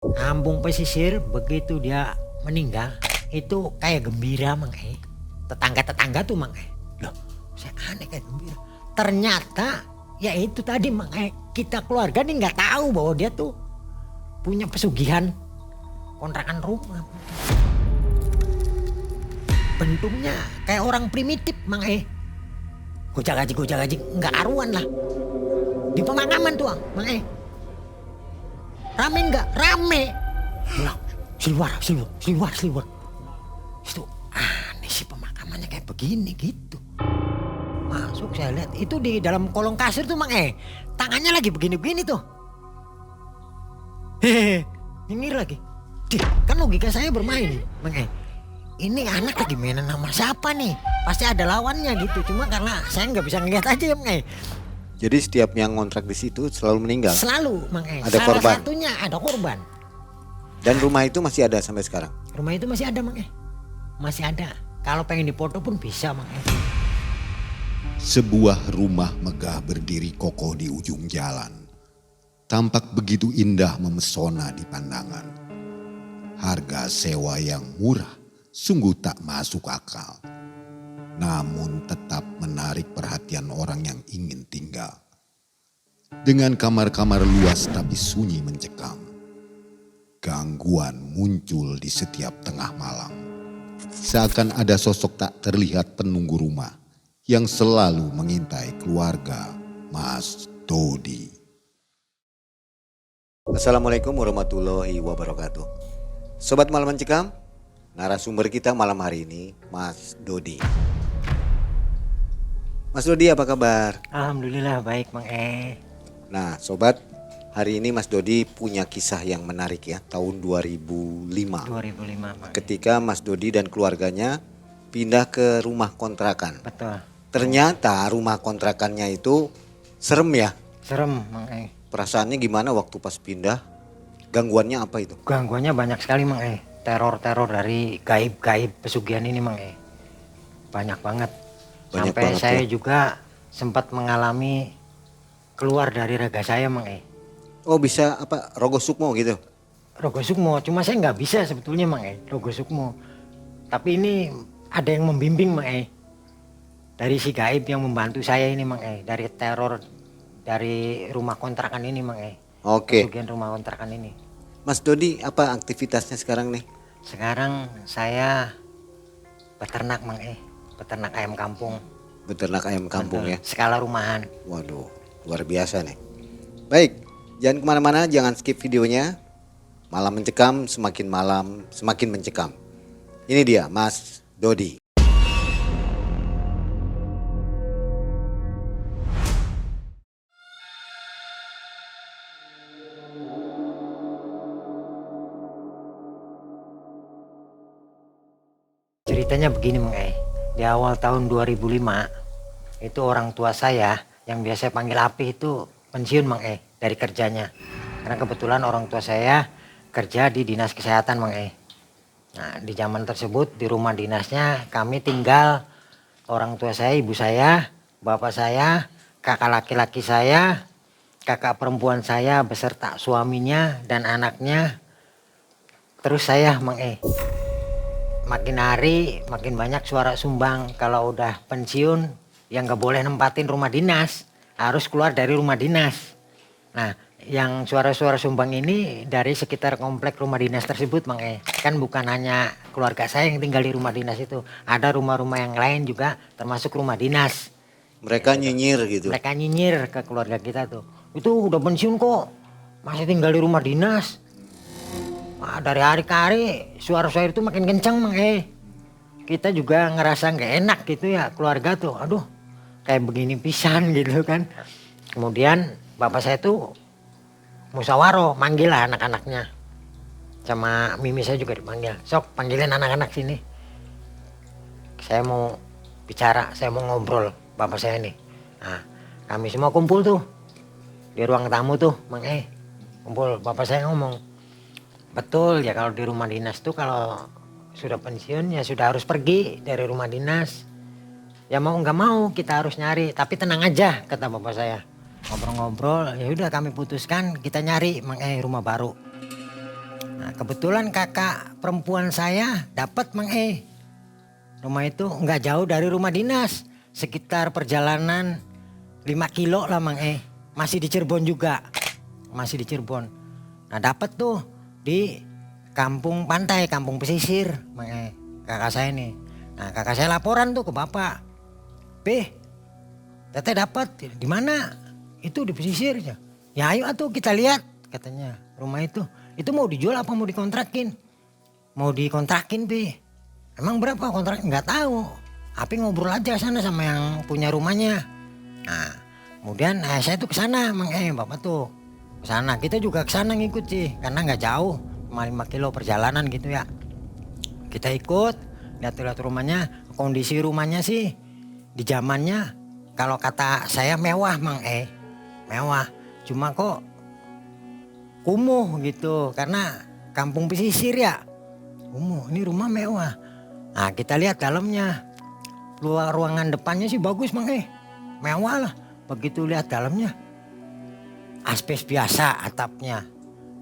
Kampung pesisir begitu dia meninggal itu kayak gembira Mang E. Tetangga-tetangga tuh Mang E. Loh, saya aneh kayak gembira. Ternyata ya itu tadi Mang E. Kita keluarga nih nggak tahu bahwa dia tuh punya pesugihan kontrakan rumah. Bentuknya kayak orang primitif Mang E. Gojak gaji nggak karuan lah. Di pemakaman tuh Mang E. Rame nggak? Rame. Bilang, Silwar. Itu aneh sih pemakamannya kayak begini gitu. Masuk saya lihat itu di dalam kolong kasur tuh Mang E. Tangannya lagi begini-begini tuh. Hehehe, nyengir lagi. Dih, kan logika saya bermain Mang E. Ini anak lagi mainan sama siapa nih? Pasti ada lawannya gitu. Cuma karena saya nggak bisa ngeliat aja Mang E. Jadi setiap yang ngontrak di situ selalu meninggal. Selalu Mang E. Ada Salah korban. satunya ada korban. Dan rumah itu masih ada sampai sekarang. Rumah itu masih ada Mang E. Masih ada. Kalau pengen dipoto pun bisa Mang E. Sebuah rumah megah berdiri kokoh di ujung jalan. Tampak begitu indah memesona di pandangan. Harga sewa yang murah sungguh tak masuk akal. Namun tetap menarik perhatian orang yang ingin tinggal. Dengan kamar-kamar luas tapi sunyi mencekam. Gangguan muncul di setiap tengah malam. Seakan ada sosok tak terlihat penunggu rumah yang selalu mengintai keluarga Mas Dodi. Assalamualaikum warahmatullahi wabarakatuh. Sobat Malam Mencekam, narasumber kita malam hari ini Mas Dodi. Mas Dodi apa kabar? Alhamdulillah baik Mang E. Nah sobat, hari ini Mas Dodi punya kisah yang menarik ya. Tahun 2005 Mang E. ketika Mas Dodi dan keluarganya pindah ke rumah kontrakan. Betul. Ternyata rumah kontrakannya itu serem ya. Serem Mang E. Perasaannya gimana waktu pas pindah? Gangguannya apa itu? Gangguannya banyak sekali Mang E. Teror-teror dari gaib-gaib pesugihan ini Mang E. Banyak banget. Banyak Sampai banget saya ya. juga sempat mengalami keluar dari raga saya Mang E. Oh bisa apa Rogo Sukmo gitu? Rogo Sukmo, cuma saya nggak bisa sebetulnya Mang E. Rogo Sukmo. Tapi ini ada yang membimbing Mang E. Dari si gaib yang membantu saya ini Mang E. Dari teror dari rumah kontrakan ini Mang E. Oke. Pesugihan rumah kontrakan ini. Mas Dodi apa aktivitasnya sekarang nih? Sekarang saya peternak Mang E. Peternak ayam kampung. Beternak ayam kampung ya. Skala rumahan. Waduh luar biasa nih. Baik jangan kemana-mana, jangan skip videonya. Malam Mencekam semakin malam semakin mencekam. Ini dia Mas Dodi. Ceritanya begini Mang E. Di awal tahun 2005 itu orang tua saya yang biasa panggil Api itu pensiun Mang E dari kerjanya. Karena kebetulan orang tua saya kerja di dinas kesehatan Mang E. Nah di zaman tersebut di rumah dinasnya kami tinggal orang tua saya, ibu saya, bapak saya, kakak laki-laki saya, kakak perempuan saya beserta suaminya dan anaknya. Terus saya Mang E. Makin hari makin banyak suara sumbang kalau udah pensiun yang gak boleh nempatin rumah dinas, harus keluar dari rumah dinas. Nah yang suara-suara sumbang ini dari sekitar komplek rumah dinas tersebut Mang E. Kan bukan hanya keluarga saya yang tinggal di rumah dinas itu, ada rumah-rumah yang lain juga termasuk rumah dinas. Mereka nyinyir gitu. Mereka nyinyir ke keluarga kita tuh, itu udah pensiun kok masih tinggal di rumah dinas. Nah, dari hari ke hari suara-suara itu makin kencang Mang E. Kita juga ngerasa nggak enak gitu ya keluarga tuh. Aduh kayak begini pisan gitu kan. Kemudian bapak saya tuh musyawarah manggil lah anak-anaknya. Sama mimi saya juga dipanggil. Sok panggilin anak-anak sini. Saya mau bicara, saya mau ngobrol bapak saya nih. Nah kami semua kumpul tuh di ruang tamu tuh Mang E. Kumpul, bapak saya ngomong. Betul ya kalau di rumah dinas tuh kalau sudah pensiun ya sudah harus pergi dari rumah dinas. Ya mau nggak mau kita harus nyari, tapi tenang aja kata bapak saya. Ngobrol-ngobrol ya udah kami putuskan kita nyari Mang E rumah baru. kebetulan kakak perempuan saya dapat Mang Rumah itu nggak jauh dari rumah dinas. Sekitar perjalanan 5 kilo lah Mang Masih di Cirebon juga. Masih di Cirebon. Nah dapat tuh di kampung pantai, kampung pesisir Mang kakak saya nih. Nah kakak saya laporan tuh ke bapak. Teteh dapat di mana? Itu di pesisir ya. Ya ayo atuh kita lihat katanya rumah itu. Itu mau dijual apa mau dikontrakin? Mau dikontrakin Emang berapa kontrak? Nggak tahu. Api ngobrol aja sana sama yang punya rumahnya. Nah kemudian saya tuh kesana Mang bapak tuh kesana. Kita juga kesana ngikut sih karena nggak jauh, cuma 5 kilo perjalanan gitu ya. Kita ikut lihat rumahnya. Kondisi rumahnya sih di zamannya kalau kata saya mewah Mang mewah. Cuma kok kumuh gitu karena kampung pesisir ya. Kumuh, ini rumah mewah. Nah kita lihat dalamnya. Luar ruangan depannya sih bagus Mang mewah lah. Begitu lihat dalamnya aspes biasa atapnya.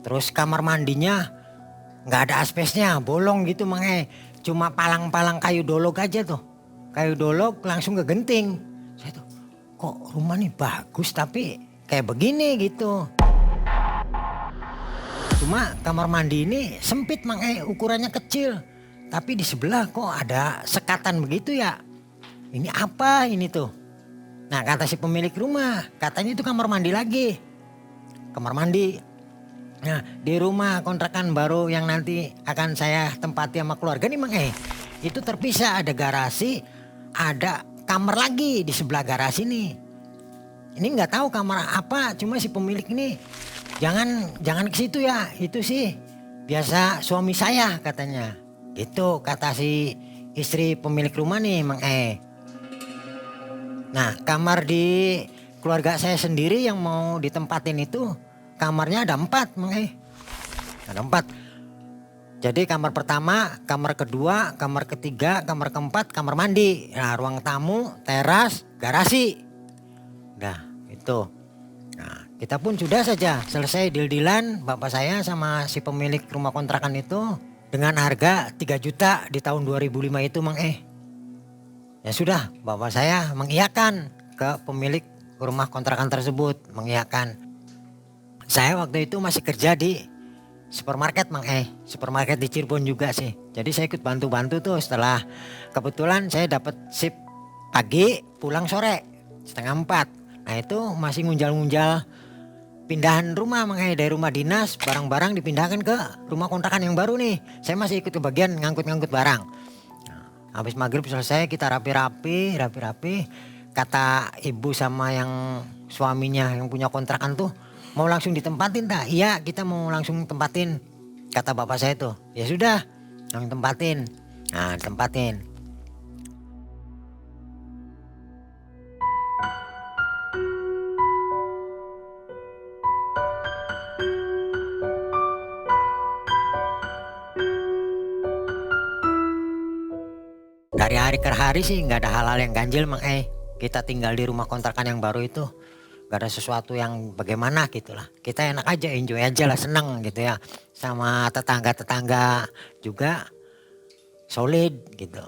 Terus kamar mandinya nggak ada aspesnya, bolong gitu Mang Cuma palang-palang kayu dolog aja tuh. Kayu dolog langsung kegenting. Saya tuh kok rumah nih bagus tapi kayak begini gitu. Cuma kamar mandi ini sempit Mang ukurannya kecil. Tapi di sebelah kok ada sekatan begitu ya. Ini apa ini tuh? Nah kata si pemilik rumah, katanya itu kamar mandi lagi. Kamar mandi. Nah di rumah kontrakan baru yang nanti akan saya tempati sama keluarga nih Mang itu terpisah, ada garasi, ada kamar lagi di sebelah garasi nih. Ini nggak tahu kamar apa, cuma si pemilik ini jangan ke situ ya, itu sih biasa suami saya katanya. Itu kata si istri pemilik rumah nih Mang Nah kamar di keluarga saya sendiri yang mau ditempatin itu kamarnya ada 4 Mang Ada 4. Jadi kamar pertama, kamar kedua, kamar ketiga, kamar keempat, kamar mandi. Nah ruang tamu, teras, garasi. Nah itu. Nah kita pun sudah saja selesai deal-dealan bapak saya sama si pemilik rumah kontrakan itu. Dengan harga 3 juta di tahun 2005 itu Mang Ya sudah bapak saya mengiyakan ke pemilik rumah kontrakan tersebut. Mengiyakan. Saya waktu itu masih kerja di supermarket Mang Supermarket di Cirebon juga sih. Jadi saya ikut bantu-bantu tuh setelah kebetulan saya dapat shift pagi pulang sore 3:30. Nah itu masih ngunjal-ngunjal pindahan rumah Mang dari rumah dinas barang-barang dipindahkan ke rumah kontrakan yang baru nih. Saya masih ikut ke bagian ngangkut-ngangkut barang. Nah, habis maghrib selesai kita rapi-rapi. Kata ibu sama yang suaminya yang punya kontrakan tuh mau langsung ditempatin tak? Iya kita mau langsung tempatin. Kata bapak saya tuh ya sudah langsung tempatin. Nah tempatin. Dari hari ke hari sih nggak ada hal-hal yang ganjil Mang Kita tinggal di rumah kontrakan yang baru itu nggak ada sesuatu yang bagaimana gitulah. Kita enak aja, enjoy aja lah, seneng gitu ya. Sama tetangga-tetangga juga solid gitu.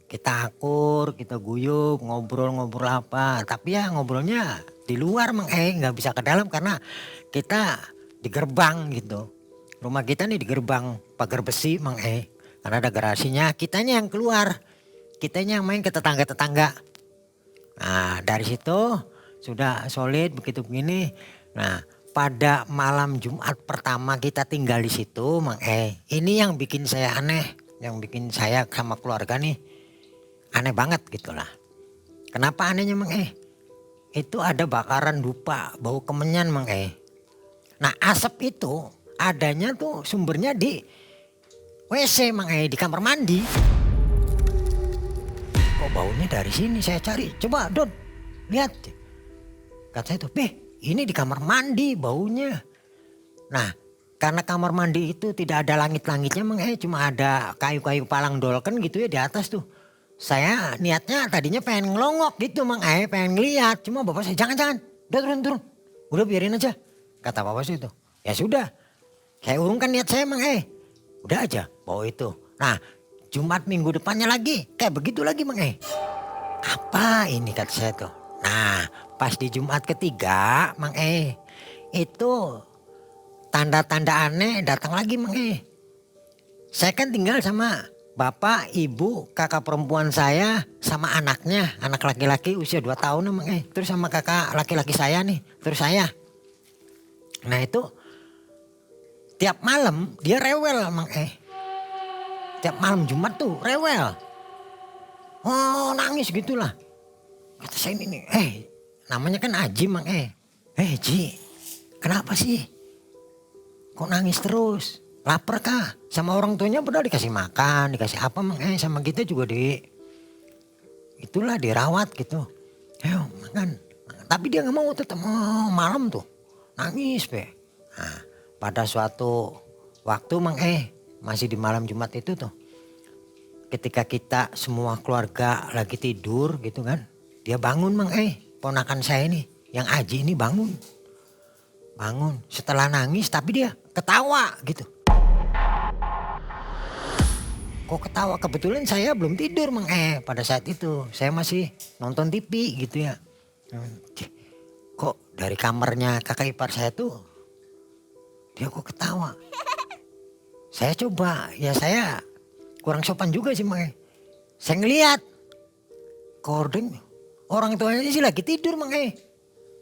Kita akur, kita guyup, ngobrol-ngobrol apa. Tapi ya ngobrolnya di luar Mang nggak bisa ke dalam karena kita di gerbang gitu. Rumah kita nih di gerbang pagar besi Mang karena ada garasinya, kitanya yang keluar. Kitanya yang main ke tetangga-tetangga. Nah dari situ sudah solid begitu begini. Nah pada malam Jumat pertama kita tinggal di situ Mang ini yang bikin saya aneh. Yang bikin saya sama keluarga nih aneh banget gitulah. Kenapa anehnya Mang Itu ada bakaran dupa, bau kemenyan Mang Nah asap itu adanya tuh sumbernya di WC Mang di kamar mandi. Kok baunya dari sini, saya cari. Coba Don, lihat. Kata saya tuh, ini di kamar mandi baunya. Nah, karena kamar mandi itu tidak ada langit-langitnya Mang cuma ada kayu-kayu palang dolken gitu ya di atas tuh. Saya niatnya tadinya pengen ngelongok gitu Mang pengen ngeliat. Cuma bapak saya, jangan. Udah turun. Udah biarin aja. Kata bapak saya itu. Ya sudah. Saya urungkan niat saya Mang Udah aja bawa itu. Nah Jumat minggu depannya lagi kayak begitu lagi Mang Apa ini kata saya tuh. Nah pas di Jumat ketiga Mang itu tanda-tanda aneh datang lagi Mang Saya kan tinggal sama bapak, ibu, kakak perempuan saya sama anaknya. Anak laki-laki usia 2 tahun Mang Terus sama kakak laki-laki saya nih. Terus saya. Nah itu tiap malam dia rewel Mang Tiap malam Jumat tuh rewel. Oh nangis gitulah. Kata saya ini nih, namanya kan Aji Mang Ji, kenapa sih? Kok nangis terus? Lapar kah? Sama orang tuanya padahal dikasih makan, dikasih apa Mang sama kita juga itulah dirawat gitu. Ayo makan. Tapi dia nggak mau, tetap malam tuh nangis be. Nah, pada suatu waktu Mang masih di malam Jumat itu tuh, ketika kita semua keluarga lagi tidur gitu kan, dia bangun Mang ponakan saya nih, yang Aji ini bangun setelah nangis tapi dia ketawa gitu. Kok ketawa? Kebetulan saya belum tidur Mang pada saat itu. Saya masih nonton TV gitu ya. Kok dari kamarnya kakak ipar saya tuh dia kok ketawa. Saya coba, ya saya kurang sopan juga sih Mang Saya ngeliat kordeng orang tuanya sih lagi tidur Mang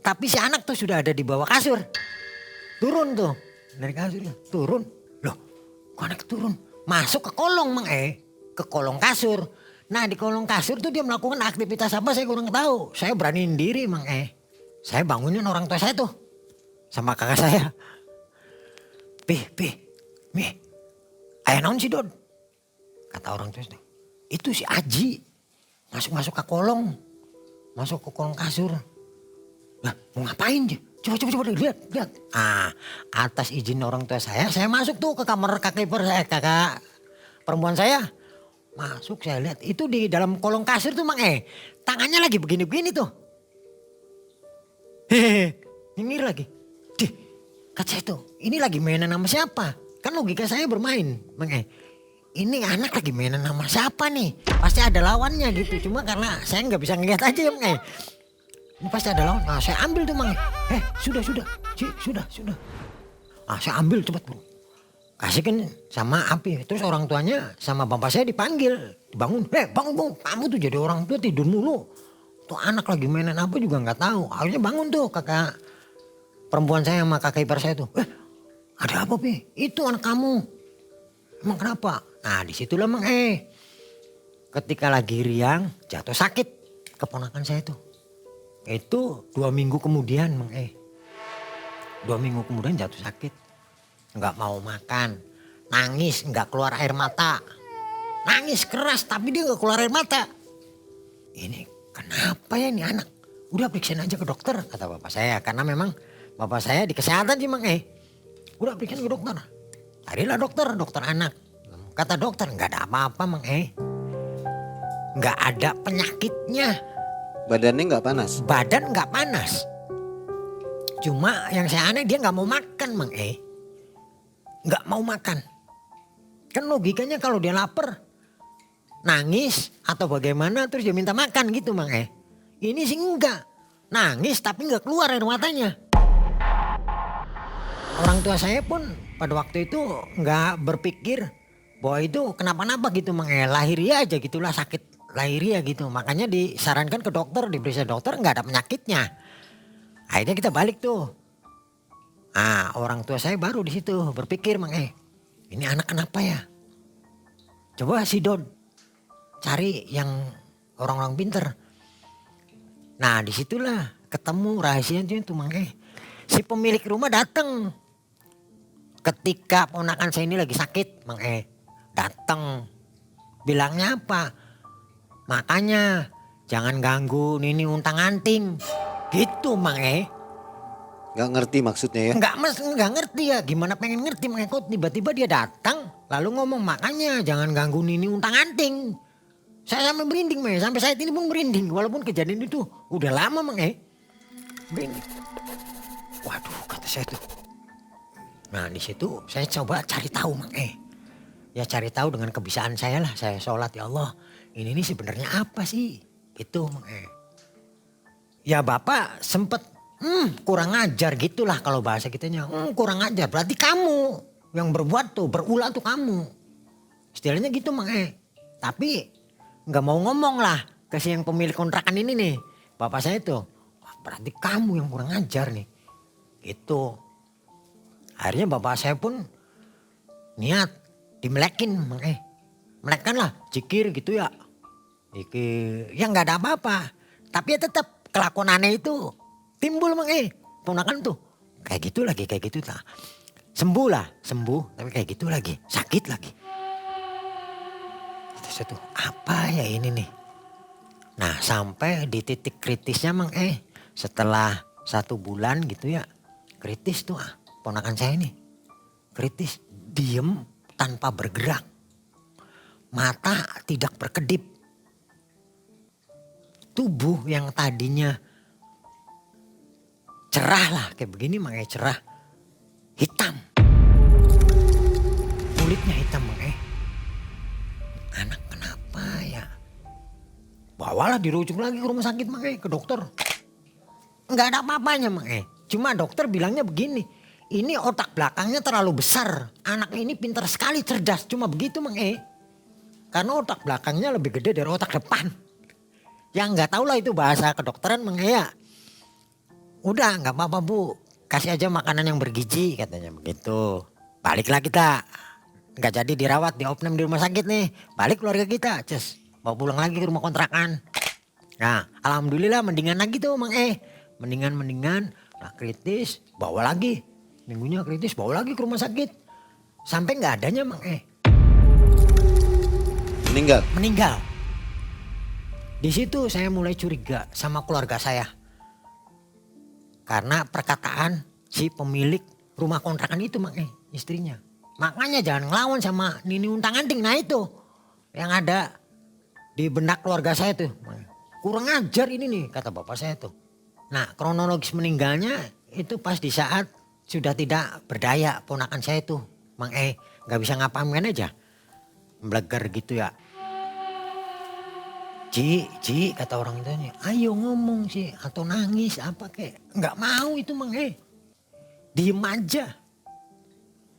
Tapi si anak tuh sudah ada di bawah kasur. Turun tuh dari kasur, turun. Loh kok anak turun? Masuk ke kolong Mang ke kolong kasur. Nah di kolong kasur tuh dia melakukan aktivitas apa saya kurang tahu. Saya beraniin diri Mang Saya bangunin orang tua saya tuh sama kakak saya. Mi, ayo naon sih Don? Kata orang tua itu si Aji masuk ke kolong, masuk ke kolong kasur. Lah mau ngapain dia? Coba lihat. Atas izin orang tua saya masuk tuh ke kamar kakak ipar saya, kakak perempuan saya. Masuk saya lihat itu di dalam kolong kasur tuh Mang tangannya lagi begini-begini tuh. Nyengir lagi. Dih, kata saya tuh, ini lagi mainan sama siapa? Kan logika saya bermain Mang ini anak lagi mainan sama siapa nih? Pasti ada lawannya gitu. Cuma karena saya nggak bisa ngeliat aja ya Mang Ini pasti ada lawan. Nah saya ambil tuh Mang sudah. Sudah. Saya ambil cepat bro. Kasihkan sama api. Terus orang tuanya sama bapak saya dipanggil. Dibangun. Bangun. Kamu tuh jadi orang tua tidur mulu. Tuh anak lagi mainan apa juga nggak tahu. Akhirnya bangun tuh kakak perempuan saya sama kakak ipar saya tuh. Ada apa Pi? Itu anak kamu. Emang kenapa? Nah disitulah Mang ketika lagi riang jatuh sakit keponakan saya tuh. Itu 2 minggu kemudian Mang 2 minggu kemudian jatuh sakit. Nggak mau makan. Nangis nggak keluar air mata. Nangis keras tapi dia nggak keluar air mata. Ini kenapa ya nih anak? Udah periksain aja ke dokter kata bapak saya. Karena memang bapak saya di kesehatan sih Mang Udah periksain ke dokter. Carilah dokter anak. Kata dokter nggak ada apa-apa Mang nggak ada penyakitnya. Badannya nggak panas? Badan nggak panas. Cuma yang saya aneh dia nggak mau makan Mang nggak mau makan. Kan logikanya kalau dia lapar nangis atau bagaimana terus dia minta makan gitu Mang Ini sih enggak. Nangis tapi nggak keluar air matanya. Orang tua saya pun pada waktu itu nggak berpikir bahwa itu kenapa-napa gitu Mang lahiriah aja gitulah, sakit lahiriah gitu. Makanya disarankan ke dokter, diperiksa dokter nggak ada penyakitnya. Akhirnya kita balik tuh. Orang tua saya baru di situ berpikir Mang ini anak kenapa ya? Coba si Don cari yang orang-orang pinter. Nah disitulah ketemu rahasianya itu Mang si pemilik rumah datang ketika ponakan saya ini lagi sakit Mang datang. Bilangnya apa? Makanya jangan ganggu Nini untang-anting. Gitu Mang Nggak ngerti maksudnya ya? Nggak ngerti ya. Gimana pengen ngerti Mang kok tiba-tiba dia datang lalu ngomong makanya jangan ganggu Nini untang-anting. Saya sampai merinding Mang sampai saat ini pun merinding. Walaupun kejadian itu udah lama Mang merinding. Waduh kata saya tuh. Nah di situ saya coba cari tahu Mang ya cari tahu dengan kebiasaan saya lah. Saya sholat, ya Allah ini nih sebenarnya apa sih? Gitu Mang E. Ya bapak sempet kurang ajar gitulah kalau bahasa kitanya. Kurang ajar berarti kamu yang berbuat tuh, berulah tuh kamu. Istilahnya gitu Mang E. Tapi gak mau ngomong lah ke si yang pemilik kontrakan ini nih. Bapak saya tuh, berarti kamu yang kurang ajar nih. Gitu. Akhirnya bapak saya pun niat dimelekin Mang E. Melekkan lah, zikir gitu ya. Zikir, ya gak ada apa-apa. Tapi ya tetap kelakuan aneh itu timbul Mang E. Ponakan tuh, kayak gitu lagi, kayak gitu lah. Sembuh lah, sembuh. Tapi kayak gitu lagi, sakit lagi. Terus itu, apa ya ini nih? Nah sampai di titik kritisnya Mang E. Setelah 1 bulan gitu ya. Kritis tuh ponakan saya nih. Kritis, diem tanpa bergerak. Mata tidak berkedip. Tubuh yang tadinya cerah lah kayak begini Mang E, cerah. Hitam. Kulitnya hitam Mang E. Anak kenapa ya? Bawalah dirujuk lagi ke rumah sakit Mang E, ke dokter. Enggak ada apa-apanya Mang E. Cuma dokter bilangnya begini. Ini otak belakangnya terlalu besar. Anak ini pintar sekali, cerdas. Cuma begitu Mang E. Karena otak belakangnya lebih gede dari otak depan. Yang nggak tahu lah itu bahasa kedokteran Mang E ya. Udah nggak apa-apa Bu. Kasih aja makanan yang bergizi katanya begitu. Baliklah kita. Nggak jadi dirawat, diopnam di rumah sakit nih. Balik keluarga kita. Cus. Bawa pulang lagi ke rumah kontrakan. Nah alhamdulillah mendingan lagi tuh Mang E. Mendingan. Nah kritis bawa lagi. Minggunya kritis bawa lagi ke rumah sakit. Sampai nggak adanya Mang E. Meninggal. Di situ saya mulai curiga sama keluarga saya. Karena perkataan si pemilik rumah kontrakan itu Mang E, istrinya. Makanya jangan ngelawan sama Nini Untang-Anting. Nah itu yang ada di benak keluarga saya tuh. Kurang ajar ini nih kata bapak saya tuh. Nah kronologis meninggalnya itu pas di saat sudah tidak berdaya ponakan saya tuh. Mang E gak bisa ngapain aja. Mblegar gitu ya. Ci kata orang itu, ayo ngomong sih atau nangis apa kek. Gak mau itu Mang E. Diem aja.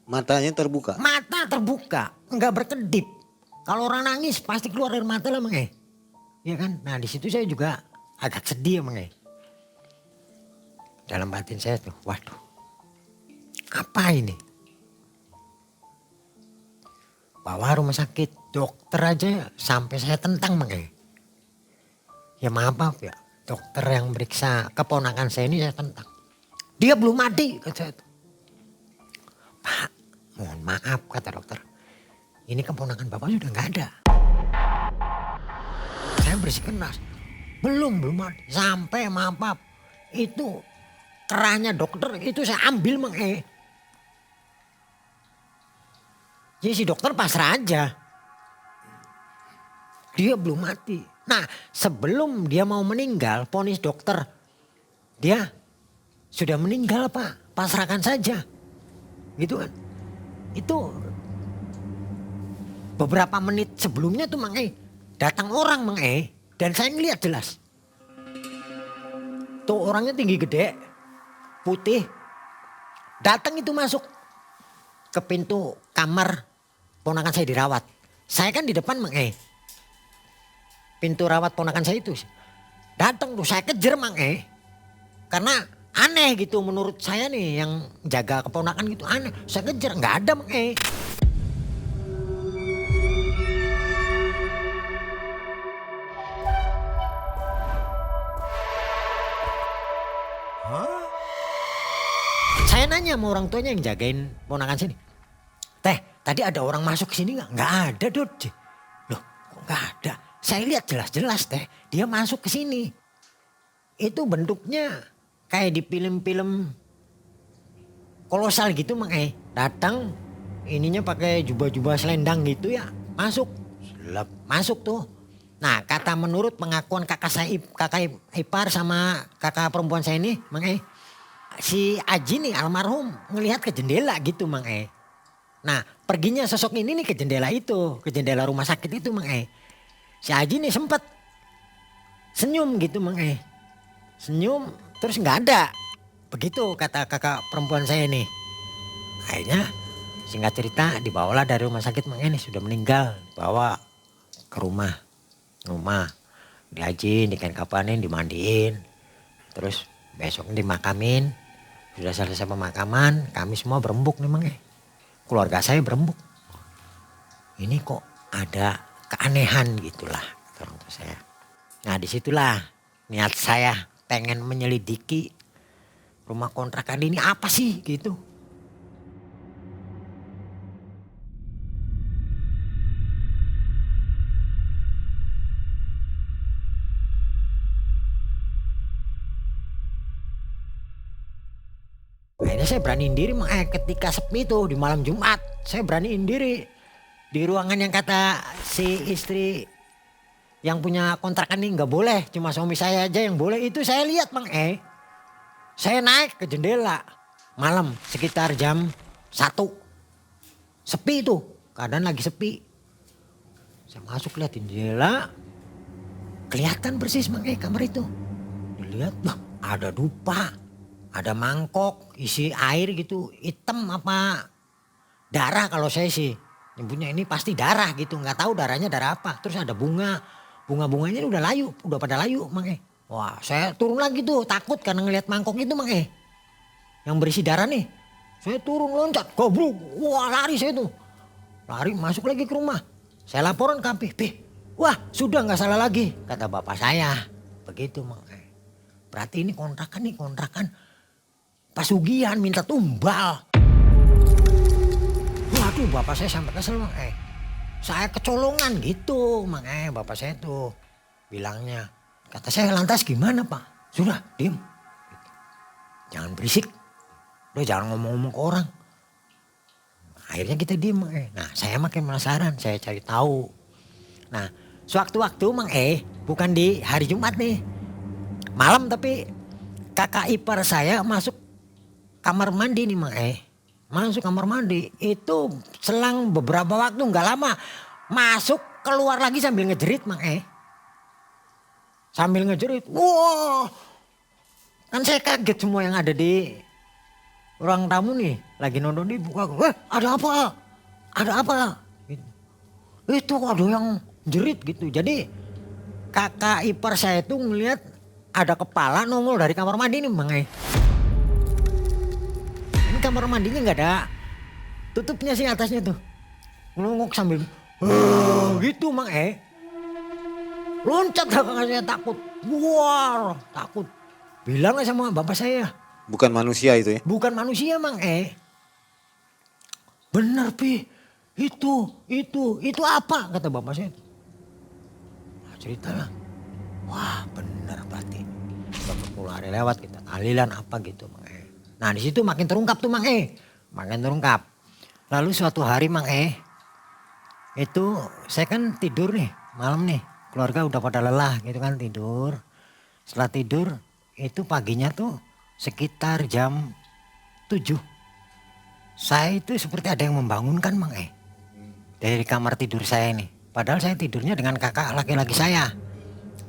Matanya terbuka? Mata terbuka, gak berkedip. Kalau orang nangis pasti keluar dari mata lah Mang E. Iya kan? Nah di situ saya juga agak sedih Mang E. Dalam batin saya tuh, waduh. Apa ini? Bawa rumah sakit, dokter aja sampai saya tentang Mang E. Ya maaf ya, dokter yang meriksa keponakan saya ini saya tentang. Dia belum mati kata saya. Pak, mohon maaf kata dokter. Ini keponakan bapak sudah gak ada. Saya bersikeras. Belum mati. Sampai maaf. Itu kerahnya dokter itu saya ambil Mang E. Jadi si dokter pasrah aja. Dia belum mati. Nah sebelum dia mau meninggal, vonis dokter. Dia sudah meninggal Pak, pasrahkan saja. Gitu kan. Itu beberapa menit sebelumnya tuh Mang E. Datang orang Mang E. Dan saya ngeliat jelas. Tuh orangnya tinggi gede. Putih. Datang itu masuk ke pintu kamar ponakan saya dirawat. Saya kan di depan Mang E. Pintu rawat ponakan saya itu. Datang tuh saya kejar Mang E. Karena aneh gitu menurut saya nih yang jaga keponakan gitu aneh. Saya kejar nggak ada Mang E. Saya nanya sama orang tuanya yang jagain ponakan sini. Teh, tadi ada orang masuk ke sini nggak? Nggak ada Dod. Loh, kok nggak ada? Saya lihat jelas-jelas teh, dia masuk ke sini. Itu bentuknya kayak di film-film kolosal gitu Mang E. Datang ininya pakai jubah-jubah selendang gitu ya. Masuk. Masuk tuh. Nah kata menurut pengakuan kakak ipar sama kakak perempuan saya ini Mang E. Si Aji nih almarhum ngelihat ke jendela gitu Mang E. Nah perginya sosok ini nih ke jendela itu, ke jendela rumah sakit itu Mang Si Haji nih sempet senyum gitu Mang Senyum terus nggak ada. Begitu kata kakak perempuan saya nih. Akhirnya singkat cerita dibawalah dari rumah sakit Mang nih sudah meninggal. Bawa ke rumah. Dihajiin, dikain kapanin, dimandiin. Terus besok dimakamin. Sudah selesai pemakaman, kami semua berembuk nih Mang Keluarga saya berembuk. Ini kok ada keanehan gitulah orang tua saya. Nah disitulah niat saya pengen menyelidiki rumah kontrakan ini apa sih gitu. Akhirnya saya beraniin diri ketika sepi itu di malam Jumat. Saya beraniin diri di ruangan yang kata si istri yang punya kontrakan ini nggak boleh, cuma suami saya aja yang boleh. Itu saya lihat Mang Saya naik ke jendela malam sekitar jam 1. Sepi itu, keadaan lagi sepi. Saya masuk lihat jendela, kelihatan persis Mang kamar itu. Dilihat, ada dupa. Ada mangkok isi air gitu, hitam apa darah kalau saya sih nyebutnya ini pasti darah gitu, nggak tahu darahnya darah apa. Terus ada bunga-bunganya udah layu, udah pada layu Mang Wah saya turun lagi tuh takut karena ngelihat mangkok itu Mang yang berisi darah nih. Saya turun loncat, goblok, wah lari saya tuh, lari masuk lagi ke rumah. Saya laporan ke AP, wah sudah nggak salah lagi kata bapak saya, begitu Mang Berarti ini kontrakan Pasugian minta tumbal. Waduh bapak saya sampai kesel Mang Saya kecolongan gitu Mang bapak saya tuh bilangnya. Kata saya lantas gimana Pak? Sudah diem. Jangan berisik. Udah jangan ngomong-ngomong ke orang. Akhirnya kita diem Mang Nah saya makin penasaran, saya cari tahu. Nah sewaktu-waktu Mang bukan di hari Jumat nih. Malam tapi kakak ipar saya masuk kamar mandi nih Mang Masuk kamar mandi itu selang beberapa waktu nggak lama masuk keluar lagi sambil ngejerit Mang Sambil ngejerit. Wah. Kan saya kaget semua yang ada di ruang tamu nih lagi nonton di buka. Ada apa? Ada apa? Gitu. Itu ada yang jerit gitu. Jadi kakak ipar saya itu ngelihat ada kepala nongol dari kamar mandi nih Mang Kamar mandinya nggak ada tutupnya sih atasnya tuh, ngelongok sambil gitu Mang loncat kakak saya takut, wah takut, bilang sama bapak saya. Bukan manusia itu ya? Bukan manusia Mang bener Pi, itu apa kata bapak saya. Nah, ceritalah, wah bener berarti, bapak mulai lewat kita tahlilan apa gitu Mang Nah di situ makin terungkap tuh Mang makin terungkap. Lalu suatu hari Mang itu saya kan tidur nih malam nih, keluarga udah pada lelah gitu kan tidur. Setelah tidur itu paginya tuh sekitar jam 7. Saya itu seperti ada yang membangunkan Mang dari kamar tidur saya nih. Padahal saya tidurnya dengan kakak laki-laki saya,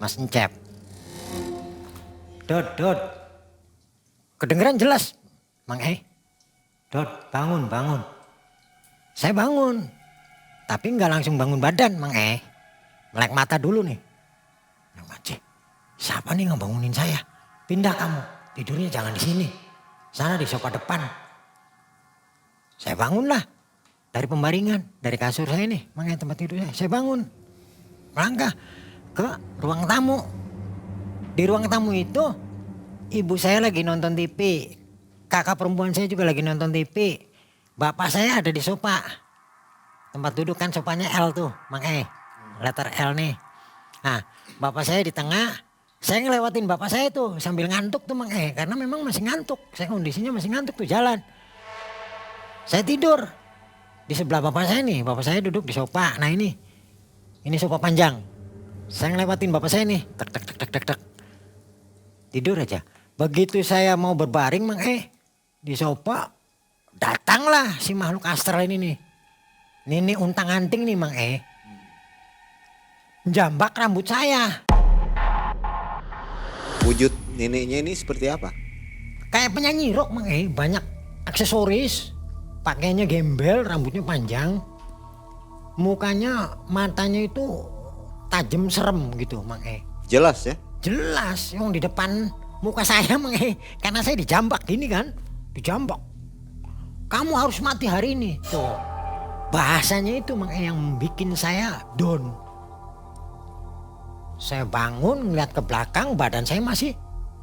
Mas Encep. Dot. Kedengeran jelas. Mang Dot bangun. Saya bangun. Tapi nggak langsung bangun badan Mang melek mata dulu nih. Macet. Siapa nih ngebangunin saya? Pindah kamu. Tidurnya jangan di sini. Sana di sofa depan. Saya bangun lah. Dari pembaringan. Dari kasur saya nih. Mang tempat tidur saya. Saya bangun. Melangkah ke ruang tamu. Di ruang tamu itu ibu saya lagi nonton TV. Kakak perempuan saya juga lagi nonton TV. Bapak saya ada di sofa. Tempat duduk kan sofanya L tuh, Mang letter L nih. Nah, bapak saya di tengah. Saya ngelewatin bapak saya tuh sambil ngantuk tuh Mang karena memang masih ngantuk. Saya kondisinya masih ngantuk tuh jalan. Saya tidur di sebelah bapak saya nih. Bapak saya duduk di sofa. Nah ini sofa panjang. Saya ngelewatin bapak saya nih. Tek. Tidur aja. Begitu saya mau berbaring Mang di sofa Datanglah si makhluk astral ini nih. Ini untang-anting nih Mang jambak rambut saya. Wujud neneknya ini seperti apa? Kayak penyanyi rock Mang banyak aksesoris. Pakainya gembel, rambutnya panjang. Mukanya, matanya itu tajam serem gitu Mang Jelas ya? Jelas yang di depan muka saya Mang karena saya dijambak gini kan. Dijambak. Kamu harus mati hari ini. Tuh. Bahasanya itu Mang yang bikin saya down. Saya bangun ngeliat ke belakang, badan saya masih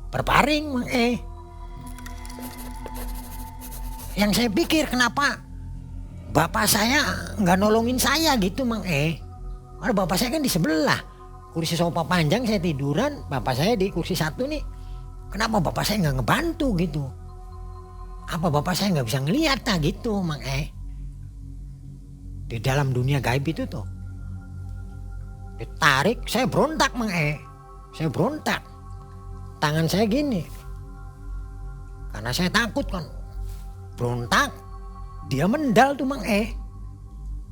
berbaring Mang Yang saya pikir kenapa bapak saya nggak nolongin saya gitu Mang Karena bapak saya kan di sebelah. Kursi sofa panjang saya tiduran, bapak saya di kursi satu nih. Kenapa bapak saya nggak ngebantu gitu? Apa bapak saya nggak bisa ngeliat gitu Mang Di dalam dunia gaib itu tuh. Ditarik, saya berontak Mang Saya berontak. Tangan saya gini. Karena saya takut kan. Berontak. Dia mendal tuh Mang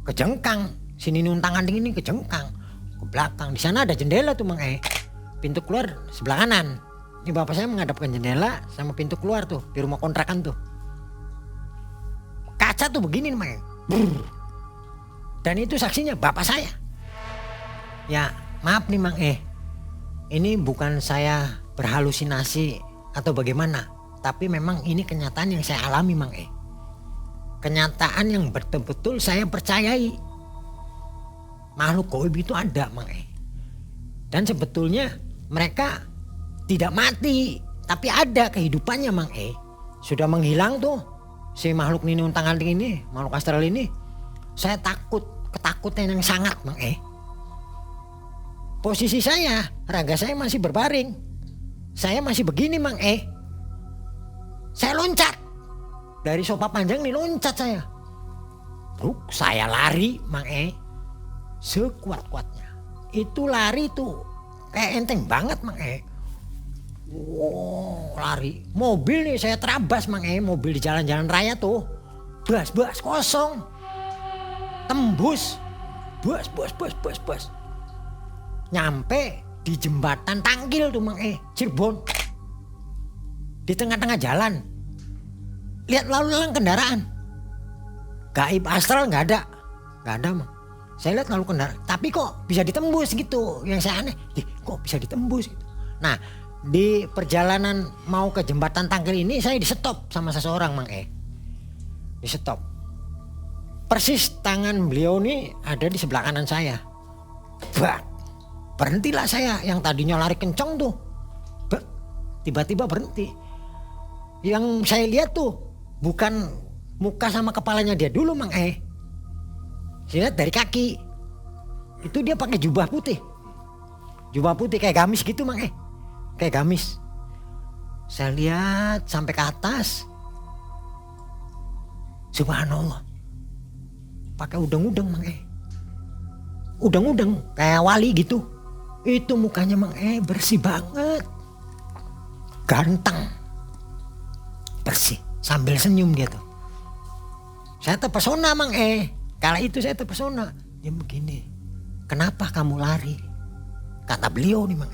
Kejengkang. Sini nuntang-anting ini kejengkang. Ke belakang. Di sana ada jendela tuh Mang Pintu keluar sebelah kanan. Ini bapak saya menghadapkan jendela sama pintu keluar tuh. Di rumah kontrakan tuh. Kaca tuh begini Mang Dan itu saksinya bapak saya. Ya maaf nih Mang ini bukan saya berhalusinasi atau bagaimana. Tapi memang ini kenyataan yang saya alami Mang Kenyataan yang betul-betul saya percayai. Makhluk gaib itu ada Mang Dan sebetulnya mereka tidak mati. Tapi ada kehidupannya Mang Sudah menghilang tuh si makhluk ini untang-anting ini, makhluk astral ini. Saya takut, ketakutan yang sangat Mang Posisi saya, raga saya masih berbaring. Saya masih begini Mang Saya loncat. Dari sofa panjang nih loncat saya. Bruk, saya lari Mang sekuat-kuatnya. Itu lari tuh kayak enteng banget Mang Wow, lari. Mobil nih saya terabas Mang mobil di jalan-jalan raya tuh. Bas kosong. Tembus. Bas. Nyampe di jembatan Tangkil tuh Mang Cirebon. Di tengah-tengah jalan. Lihat lalu lalang kendaraan. Gaib astral nggak ada Mang. Saya lihat lalu kendaraan. Tapi kok bisa ditembus gitu. Yang saya aneh, kok bisa ditembus gitu. Nah di perjalanan mau ke jembatan Tangkil ini saya di-stop sama seseorang Mang Di-stop. Persis tangan beliau nih ada di sebelah kanan saya. Berhentilah saya yang tadinya lari kencang tuh. Tiba-tiba berhenti. Yang saya lihat tuh bukan muka sama kepalanya dia dulu Mang Saya lihat dari kaki. Itu dia pakai jubah putih. Jubah putih kayak gamis gitu Mang Kayak gamis. Saya lihat sampai ke atas. Subhanallah. Pakai udeng-udeng Mang Udeng-udeng kayak wali gitu. Itu mukanya Mang bersih banget. Ganteng. Bersih. Sambil senyum dia tuh. Saya terpesona Mang Kala itu saya terpesona. Dia begini. Kenapa kamu lari? Kata beliau nih Mang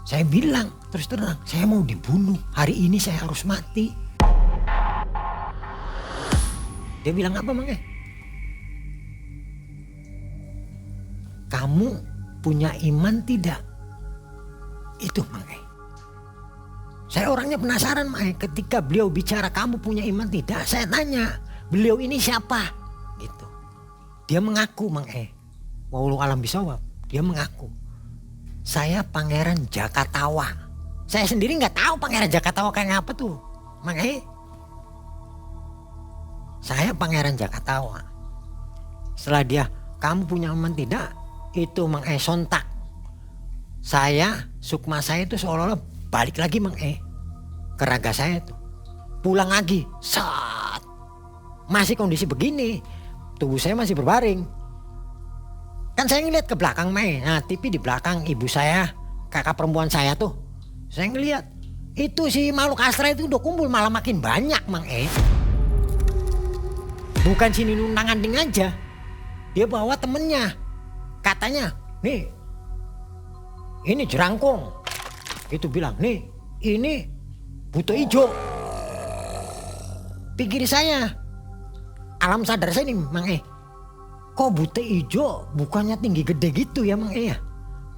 Saya bilang terus terang. Saya mau dibunuh. Hari ini saya harus mati. Dia bilang apa Mang Kamu punya iman tidak? Itu Mang Saya orangnya penasaran Mang ketika beliau bicara kamu punya iman tidak. Saya tanya beliau ini siapa? Gitu. Dia mengaku Mang Wallahu alam bisawab. Dia mengaku saya Pangeran Jakatawa. Saya sendiri nggak tahu Pangeran Jakatawa kayak apa tuh Mang Saya Pangeran Jakatawa. Setelah dia kamu punya iman tidak? Itu Mang sontak. Saya, sukma saya itu seolah-olah balik lagi Mang ke raga saya tuh. Pulang lagi. Saat. Masih kondisi begini. Tubuh saya masih berbaring. Kan saya ngeliat ke belakang Mang. Nah TV di belakang ibu saya, kakak perempuan saya tuh. Saya ngeliat. Itu si makhluk astral itu udah kumpul malah makin banyak Mang Bukan si Ninunang Anding aja. Dia bawa temennya. Katanya, nih, ini jerangkung. Itu bilang, nih, ini buto ijo. Pikir saya, alam sadar saya nih Mang kok buto ijo bukannya tinggi gede gitu ya Mang ya?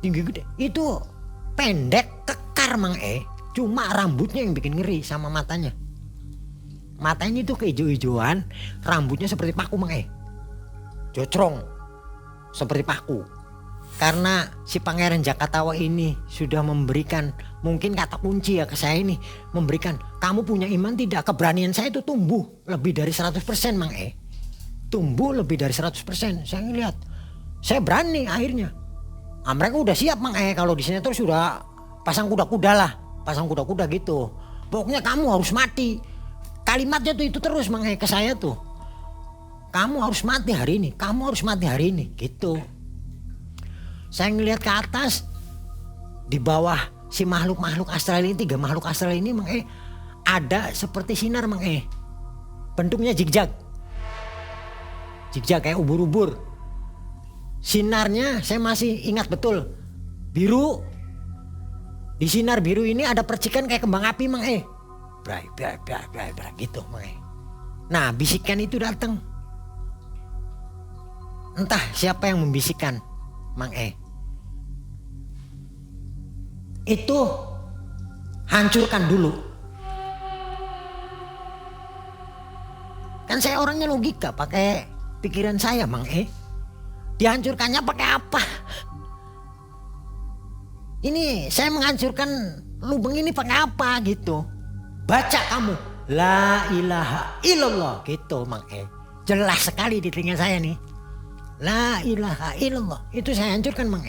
Tinggi gede. Itu pendek, kekar Mang Cuma rambutnya yang bikin ngeri sama matanya. Matanya itu keijo-ijoan, rambutnya seperti paku Mang Jocrong seperti paku. Karena si Pangeran Jakatawa ini sudah memberikan mungkin kata kunci ya ke saya ini, memberikan kamu punya iman tidak, keberanian saya itu tumbuh lebih dari 100% Mang Tumbuh lebih dari 100%. Saya ngeliat, saya berani akhirnya. Mereka udah siap Mang kalau di sini terus sudah pasang kuda-kuda lah, pasang kuda-kuda gitu. Pokoknya kamu harus mati. Kalimatnya tuh itu terus Mang ke saya tuh. Kamu harus mati hari ini, kamu harus mati hari ini gitu. Saya ngelihat ke atas, di bawah si makhluk-makhluk astral ini, 3 makhluk astral ini Mang ada seperti sinar Mang bentuknya zigzag. Zigzag kayak ubur-ubur. Sinarnya saya masih ingat betul, biru. Di sinar biru ini ada percikan kayak kembang api Mang brai gitu Mang Nah bisikan itu datang. Entah siapa yang membisikkan Mang Itu hancurkan dulu. Kan saya orangnya logika, pakai pikiran saya Mang Dihancurkannya pakai apa? Ini saya menghancurkan lubang ini pakai apa gitu. Baca kamu la ilaha illallah gitu Mang Jelas sekali di telinga saya nih. La ilaha illallah. Itu saya hancurkan Mang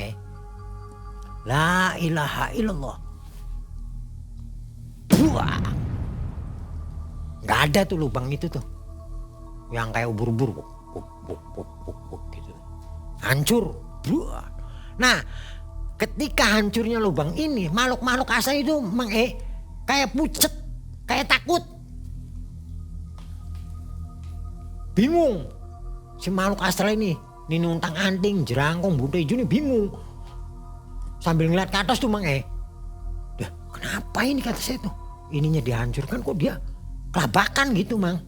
La ilaha illallah. Buah. Gak ada tuh lubang itu tuh. Yang kayak ubur-ubur. Gitu. Hancur. Buah. Nah ketika hancurnya lubang ini, makhluk-makhluk asal itu Mang kayak pucet, kayak takut. Bingung. Si makhluk astral ini, Ninunang Anding, jerangkung, buto ijo ini bingung. Sambil ngeliat ke atas tuh Mang Dah, kenapa ini kata saya tuh? Ininya dihancurkan kok dia kelabakan gitu Mang.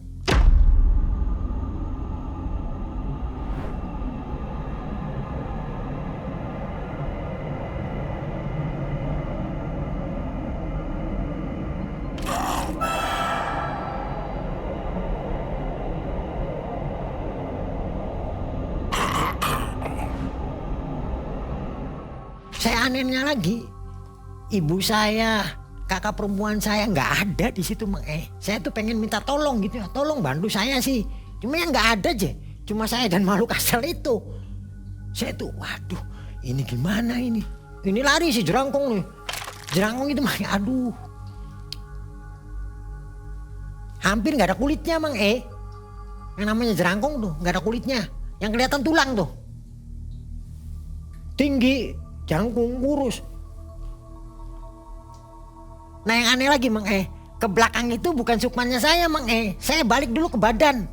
Saya anehnya lagi, ibu saya, kakak perempuan saya nggak ada di situ Mang Saya tuh pengen minta tolong gitu ya, tolong bantu saya sih. Cuma yang nggak ada aja, cuma saya dan makhluk asal itu. Saya tuh, waduh, ini gimana ini? Ini lari si jerangkung nih, jerangkung itu Mang aduh, hampir nggak ada kulitnya Mang Yang namanya jerangkung tuh nggak ada kulitnya, yang kelihatan tulang tuh. Tinggi. Jangkung kurus. Nah yang aneh lagi Mang ke belakang itu bukan sukmannya saya Mang Saya balik dulu ke badan.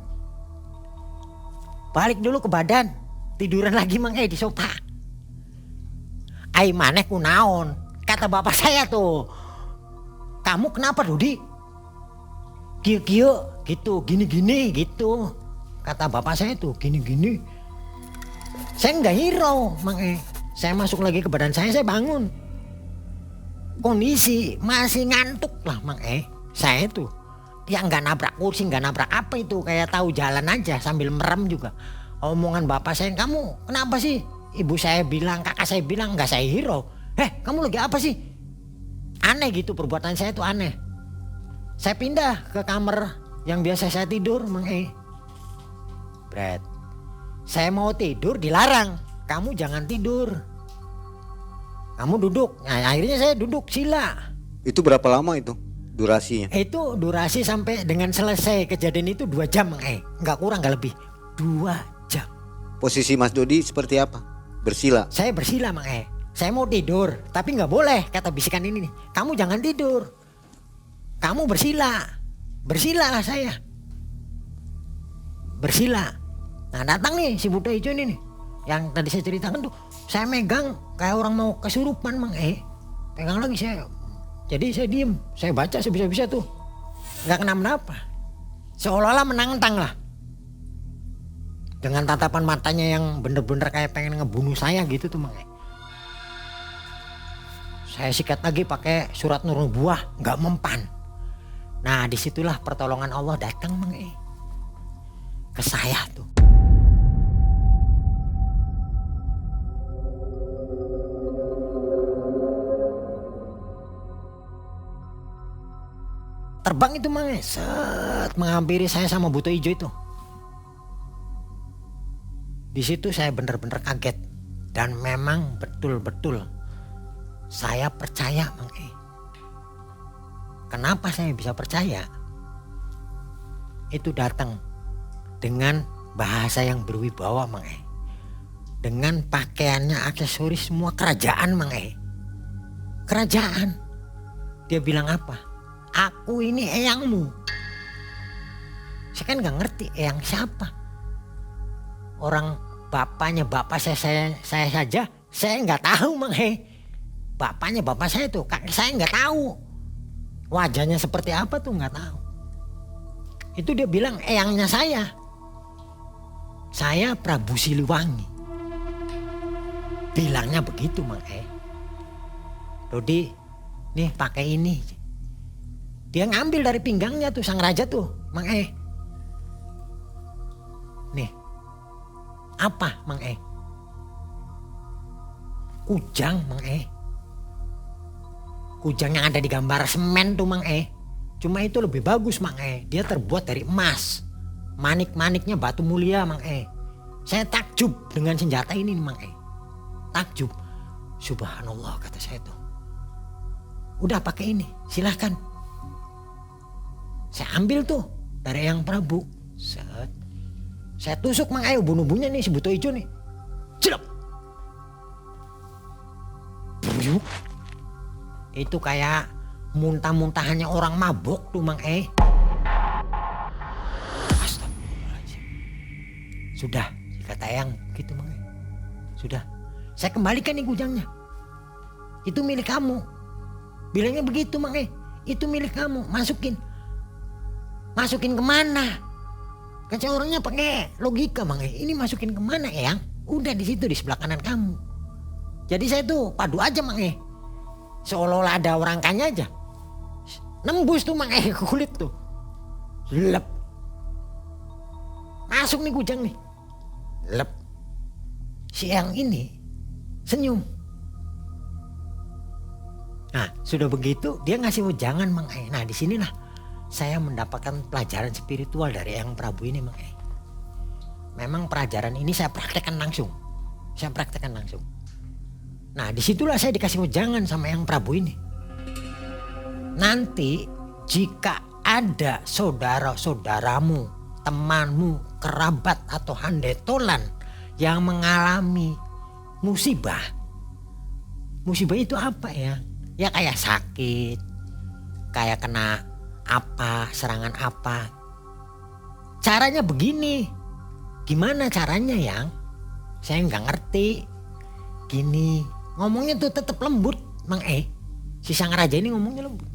Tiduran lagi Mang di sofa. Ai maneh kunaon? Kata bapak saya tuh. Kamu kenapa Dodi? Kio gitu, gini-gini gitu. Kata bapak saya tuh, gini-gini. Saya nggak hirau Mang Saya masuk lagi ke badan saya bangun. Kondisi masih ngantuk lah Mang Saya tuh ya nggak nabrak kursi, nggak nabrak apa itu, kayak tahu jalan aja sambil merem juga. Omongan bapak saya, kamu kenapa sih? Ibu saya bilang, kakak saya bilang, nggak saya hirau. Kamu lagi apa sih? Aneh gitu perbuatan saya tuh aneh. Saya pindah ke kamar yang biasa saya tidur Mang Bret. Saya mau tidur dilarang. Kamu jangan tidur. Kamu duduk. Nah, akhirnya saya duduk sila. Itu berapa lama itu durasinya? Itu durasi sampai dengan selesai kejadian itu 2 jam Mang Nggak kurang nggak lebih. 2 jam. Posisi Mas Dodi seperti apa? Bersila? Saya bersila Mang Saya mau tidur. Tapi nggak boleh kata bisikan ini nih. Kamu jangan tidur. kamu bersila lah saya. Bersila. Nah datang nih si buta hijau ini nih. Yang tadi saya ceritakan tuh, saya megang kayak orang mau kesurupan Mang pegang lagi saya. Jadi saya diem, saya baca sebisa-bisa tuh. Gak kenapa-napa. Seolah-olah menantang lah. Dengan tatapan matanya yang bener-bener kayak pengen ngebunuh saya gitu tuh Mang Saya sikat lagi pakai surat nur nubuah, nggak mempan. Nah disitulah pertolongan Allah datang Mang ke saya tuh. Terbang itu Mang set menghampiri saya sama buto hijau itu. Di situ saya benar-benar kaget dan memang betul-betul saya percaya Mang Kenapa saya bisa percaya? Itu datang dengan bahasa yang berwibawa Mang Dengan pakaiannya, aksesoris semua kerajaan Mang Kerajaan. Dia bilang apa? Aku ini eyangmu. Saya kan gak ngerti eyang siapa. Orang bapaknya bapak saya saja saya nggak tahu Mang Bapaknya bapak saya tuh kakek saya nggak tahu. Wajahnya seperti apa tuh nggak tahu. Itu dia bilang eyangnya saya. Saya Prabu Siliwangi. Bilangnya begitu Mang Dodi, nih pakai ini. Dia ngambil dari pinggangnya tuh sang raja tuh Mang Nih. Apa Mang Kujang Mang Kujang yang ada di gambar semen tuh Mang Cuma itu lebih bagus Mang Dia terbuat dari emas. Manik-maniknya batu mulia Mang Saya takjub dengan senjata ini nih Mang Takjub. Subhanallah kata saya tuh. Udah pakai ini silahkan. Saya ambil tuh dari Eyang Prabu. Set. Saya tusuk Mang ubun-ubunnya nih si buto hijau nih. Jelap. Buyuk. Itu kayak muntah-muntahannya orang mabok tuh Mang Astagfirullahaladzim. Sudah, kata Eyang gitu Mang Sudah. Saya kembalikan nih kujangnya. Itu milik kamu. Bilangnya begitu Mang Itu milik kamu, masukin. Masukin kemana? Kan saya orangnya pakai logika Mang Ini masukin kemana Eyang? Udah di situ di sebelah kanan kamu. Jadi saya tuh padu aja Mang Seolah-olah ada rangkanya aja. Nembus tuh Mang ke kulit tuh. Lep. Masuk nih kujang nih. Lep. Si Eyang ini senyum. Nah sudah begitu dia ngasih wejangan Mang Nah disinilah saya mendapatkan pelajaran spiritual dari Eyang Prabu ini Mang Memang pelajaran ini saya praktekkan langsung. Nah disitulah saya dikasih wejangan sama Eyang Prabu ini. Nanti jika ada saudara-saudaramu, temanmu, kerabat atau handetolan yang mengalami musibah. Musibah itu apa ya? Ya kayak sakit, kayak kena apa, serangan apa. Caranya begini. Gimana caranya Yang? Saya nggak ngerti. Gini, ngomongnya tuh tetap lembut Mang Si sang raja ini ngomongnya lembut.